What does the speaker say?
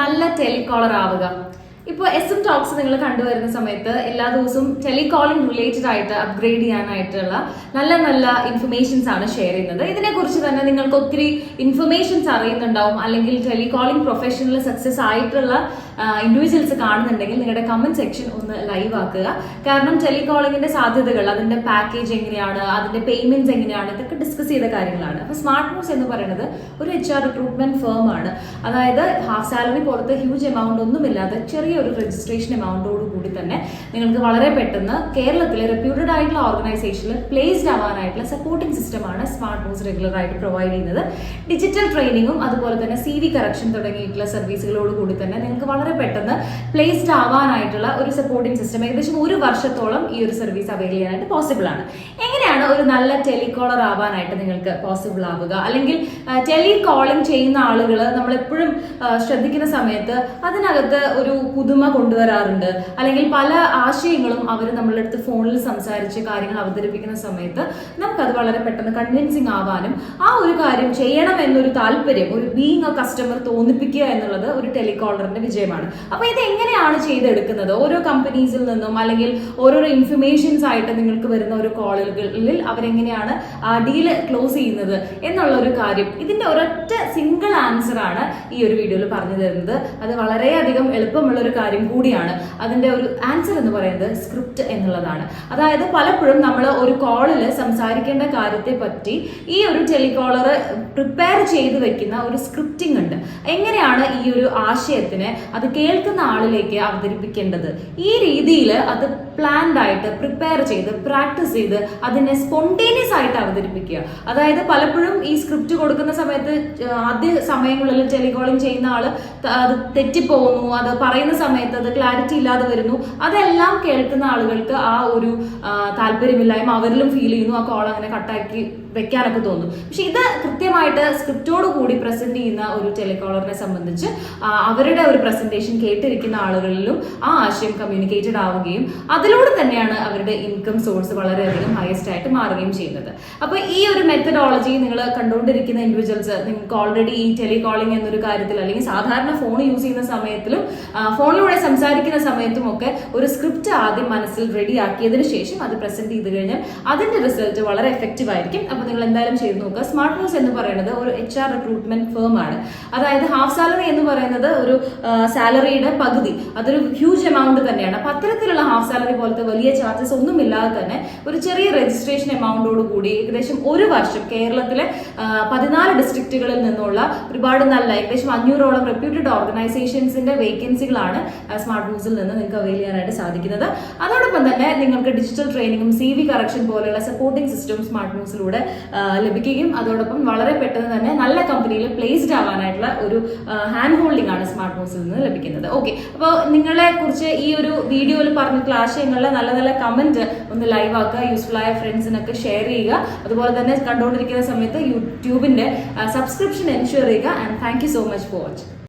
നല്ല ടെലികോളർ ആവുക? ഇപ്പോൾ SM ടോക്സ് നിങ്ങൾ കണ്ടുവരുന്ന സമയത്ത് എല്ലാ ദിവസവും ടെലികോളിംഗ് റിലേറ്റഡ് ആയിട്ട് അപ്ഗ്രേഡ് ചെയ്യാനായിട്ടുള്ള നല്ല നല്ല ഇൻഫർമേഷൻസ് ആണ് ഷെയർ ചെയ്യുന്നത്. ഇതിനെക്കുറിച്ച് തന്നെ നിങ്ങൾക്ക് ഒത്തിരി ഇൻഫർമേഷൻസ് അറിയുന്നുണ്ടാവും, അല്ലെങ്കിൽ ടെലികോളിംഗ് പ്രൊഫഷണൽ സക്സസ് ആയിട്ടുള്ള ഇൻഡിവിജ്വൽസ് കാണുന്നുണ്ടെങ്കിൽ നിങ്ങളുടെ കമന്റ് സെക്ഷൻ ഒന്ന് ലൈവ് ആക്കുക. കാരണം ടെലികോളിംഗിന്റെ സാധ്യതകൾ, അതിന്റെ പാക്കേജ് എങ്ങനെയാണ്, അതിന്റെ പേയ്മെന്റ്സ് എങ്ങനെയാണ്, ഇതൊക്കെ ഡിസ്കസ് ചെയ്ത കാര്യങ്ങളാണ്. അപ്പോൾ സ്മാർട്ട് മൂവ്സ് എന്ന് പറയുന്നത് ഒരു HR റിക്രൂട്ട്മെന്റ് ഫേം ആണ്. അതായത് ഹാഫ് സാലറി പോലത്തെ ഹ്യൂജ് എമൗണ്ട് ഒന്നുമില്ലാതെ ചെറിയ ഒരു രജിസ്ട്രേഷൻ എമൗണ്ടോട് കൂടി തന്നെ നിങ്ങൾക്ക് വളരെ പെട്ടെന്ന് കേരളത്തിലെ റെപ്യൂട്ടഡ് ആയിട്ടുള്ള ഓർഗനൈസേഷനിൽ പ്ലേസ്ഡ് ആവാനായിട്ടുള്ള സപ്പോർട്ടിംഗ് സിസ്റ്റമാണ് സ്മാർട്ട് മൂവ്സ് റെഗുലർ ആയിട്ട് പ്രൊവൈഡ് ചെയ്യുന്നത്. ഡിജിറ്റൽ ട്രെയിനിങ്ങും അതുപോലെ തന്നെ CV കറക്ഷൻ തുടങ്ങിയിട്ടുള്ള സർവീസുകളോട് കൂടി തന്നെ നിങ്ങൾക്ക് വളരെ പെട്ടെന്ന് പ്ലേസ്ഡ് ആവാനായിട്ടുള്ള ഒരു സപ്പോർട്ടിംഗ് സിസ്റ്റം ഏകദേശം ഒരു വർഷത്തോളം ഈ ഒരു സർവീസ് അവൈൽ ചെയ്യാനായിട്ട് പോസിബിൾ ആണ്. എങ്ങനെയാണ് ഒരു നല്ല ടെലികോളർ ആവാനായിട്ട് നിങ്ങൾക്ക് പോസിബിൾ ആവുക? അല്ലെങ്കിൽ ടെലികോളിംഗ് ചെയ്യുന്ന ആളുകൾ നമ്മളെപ്പോഴും ശ്രദ്ധിക്കുന്ന സമയത്ത് അതിനകത്ത് ഒരു പുതുമ കൊണ്ടുവരാറുണ്ട്, അല്ലെങ്കിൽ പല ആശയങ്ങളും അവർ നമ്മളുടെ അടുത്ത് ഫോണിൽ സംസാരിച്ച് കാര്യങ്ങൾ അവതരിപ്പിക്കുന്ന സമയത്ത് നമുക്കത് വളരെ പെട്ടെന്ന് കൺവിൻസിങ് ആവാനും ആ ഒരു കാര്യം ചെയ്യണം എന്നൊരു താല്പര്യം, ഒരു ബീങ് എ കസ്റ്റമർ തോന്നിപ്പിക്കുക എന്നുള്ളത് ഒരു ടെലികോളറിന്റെ വിജയമാണ്. അപ്പൊ ഇത് എങ്ങനെയാണ് ചെയ്തെടുക്കുന്നത്? ഓരോ കമ്പനീസിൽ നിന്നും അല്ലെങ്കിൽ ഓരോരോ ഇൻഫർമേഷൻസ് ആയിട്ട് നിങ്ങൾക്ക് വരുന്ന ഒരു കോളുകളിൽ അവരെങ്ങനെയാണ് ആ ഡീല് ക്ലോസ് ചെയ്യുന്നത് എന്നുള്ള ഒരു കാര്യം, ഇതിന്റെ ഒരൊറ്റ സിംഗിൾ ആൻസർ ആണ് ഈ ഒരു വീഡിയോയിൽ പറഞ്ഞു തരുന്നത്. അത് വളരെയധികം എളുപ്പമുള്ള ഒരു കാര്യം കൂടിയാണ്. അതിന്റെ ഒരു ആൻസർ എന്ന് പറയുന്നത് സ്ക്രിപ്റ്റ് എന്നുള്ളതാണ്. അതായത് പലപ്പോഴും നമ്മൾ ഒരു കോളിൽ സംസാരിക്കേണ്ട കാര്യത്തെ പറ്റി ഈ ഒരു ടെലികോളർ പ്രിപ്പയർ ചെയ്ത് വെക്കുന്ന ഒരു സ്ക്രിപ്റ്റിംഗ് ഉണ്ട്. എങ്ങനെയാണ് ഈ ഒരു ആശയത്തിനെ അത് കേൾക്കുന്ന ആളിലേക്ക് അവതരിപ്പിക്കേണ്ടത്, ഈ രീതിയിൽ അത് പ്ലാൻഡ് ആയിട്ട് പ്രിപ്പയർ ചെയ്ത് പ്രാക്ടീസ് ചെയ്ത് അതിനെ സ്പോണ്ടേനിയസ് ആയിട്ട് അവതരിപ്പിക്കുക. അതായത് പലപ്പോഴും ഈ സ്ക്രിപ്റ്റ് കൊടുക്കുന്ന സമയത്ത് ആദ്യ സമയങ്ങളിൽ ടെലികോളിംഗ് ചെയ്യുന്ന ആള് അത് തെറ്റിപ്പോകുന്നു, അത് പറയുന്ന സമയത്ത് അത് ക്ലാരിറ്റി ഇല്ലാതെ വരുന്നു. അതെല്ലാം കേൾക്കുന്ന ആളുകൾക്ക് ആ ഒരു താല്പര്യമില്ലായ്മ അവരിലും ഫീൽ ചെയ്യുന്നു. ആ കോൾ അങ്ങനെ കട്ടാക്കി വെക്കാനൊക്കെ തോന്നും. പക്ഷെ ഇത് കൃത്യമായിട്ട് സ്ക്രിപ്റ്റോട് കൂടി പ്രസന്റ് ചെയ്യുന്ന ഒരു ടെലികോളറിനെ സംബന്ധിച്ച് അവരുടെ ഒരു പ്രസന്റേഷൻ കേട്ടിരിക്കുന്ന ആളുകളിലും ആ ആശയം കമ്മ്യൂണിക്കേറ്റഡ് ആവുകയും അതിലൂടെ തന്നെയാണ് അവരുടെ ഇൻകം സോഴ്സ് വളരെയധികം ഹയസ്റ്റ് ആയിട്ട് മാറുകയും ചെയ്യുന്നത്. അപ്പൊ ഈ ഒരു മെത്തഡോളജി നിങ്ങൾ കണ്ടുകൊണ്ടിരിക്കുന്ന ഇൻഡിവിജ്വൽസ്, നിങ്ങൾക്ക് ഓൾറെഡി ഈ ടെലികോളിംഗ് എന്നൊരു കാര്യത്തിൽ അല്ലെങ്കിൽ സാധാരണ ഫോൺ യൂസ് ചെയ്യുന്ന സമയത്തിലും ഫോണിലൂടെ സംസാരിക്കുന്ന സമയത്തും ഒക്കെ ഒരു സ്ക്രിപ്റ്റ് ആദ്യം മനസ്സിൽ റെഡി ആക്കിയതിനു ശേഷം അത് പ്രസന്റ് ചെയ്ത് കഴിഞ്ഞാൽ അതിന്റെ റിസൾട്ട് വളരെ എഫക്റ്റീവ് ആയിരിക്കും. അപ്പൊ നിങ്ങൾ എന്തായാലും ചെയ്ത് നോക്കുക. സ്മാർട്ട് മൂവ്സ് എന്ന് പറയുന്നത് ഒരു HR റിക്രൂട്ട്മെന്റ് ഫേം ആണ്. അതായത് ഹാഫ് സാലറി എന്ന് പറയുന്നത് ഒരു സാലറിയുടെ പകുതി, അതൊരു ഹ്യൂജ് എമൗണ്ട് തന്നെയാണ്. അപ്പൊ അത്തരത്തിലുള്ള ഹാഫ് സാലറി പോലത്തെ വലിയ ചാർജസ് ഒന്നും ഇല്ലാതെ തന്നെ ഒരു ചെറിയ രജിസ്ട്രേഷൻ എമൗണ്ടോട് കൂടി ഏകദേശം ഒരു വർഷം കേരളത്തിലെ 14 ഡിസ്ട്രിക്റ്റുകളിൽ നിന്നുള്ള ഒരുപാട് നല്ല ഏകദേശം 500ഓളം റെപ്യൂട്ടഡ് ഓർഗനൈസേഷൻസിന്റെ വേക്കൻസികളാണ് സ്മാർട്ട് മൂവ്സിൽ നിന്ന് നിങ്ങൾക്ക് അവൈൽ ചെയ്യാനായിട്ട് സാധിക്കുന്നത്. അതോടൊപ്പം തന്നെ നിങ്ങൾക്ക് ഡിജിറ്റൽ ട്രെയിനിങ്ങും CV കറക്ഷൻ പോലെയുള്ള സപ്പോർട്ടിംഗ് സിസ്റ്റം സ്മാർട്ട് മൂവ്സിലൂടെ ലഭിക്കുകയും അതോടൊപ്പം വളരെ പെട്ടെന്ന് തന്നെ നല്ല കമ്പനിയിൽ പ്ലേസ്ഡ് ആവാനായിട്ടുള്ള ഒരു ഹാൻഡ് ഹോൾഡിംഗ് ആണ് സ്മാർട്ട് മൂവ്സിൽ നിന്ന് ലഭിക്കുന്നത്. ഓക്കെ, അപ്പോൾ നിങ്ങളെ കുറിച്ച് ഈ ഒരു വീഡിയോയിൽ പറഞ്ഞിട്ടുള്ള ആശയങ്ങളിൽ നല്ല നല്ല കമന്റ് ഒന്ന് ലൈവ് ആക്കുക, യൂസ്ഫുൾ ആയ ഫ്രണ്ട്സിനൊക്കെ ഷെയർ ചെയ്യുക. അതുപോലെ തന്നെ കണ്ടുകൊണ്ടിരിക്കുന്ന സമയത്ത് യൂട്യൂബിന്റെ സബ്സ്ക്രിപ്ഷൻ എൻഷുർ ചെയ്യുക. And thank you so much for watching.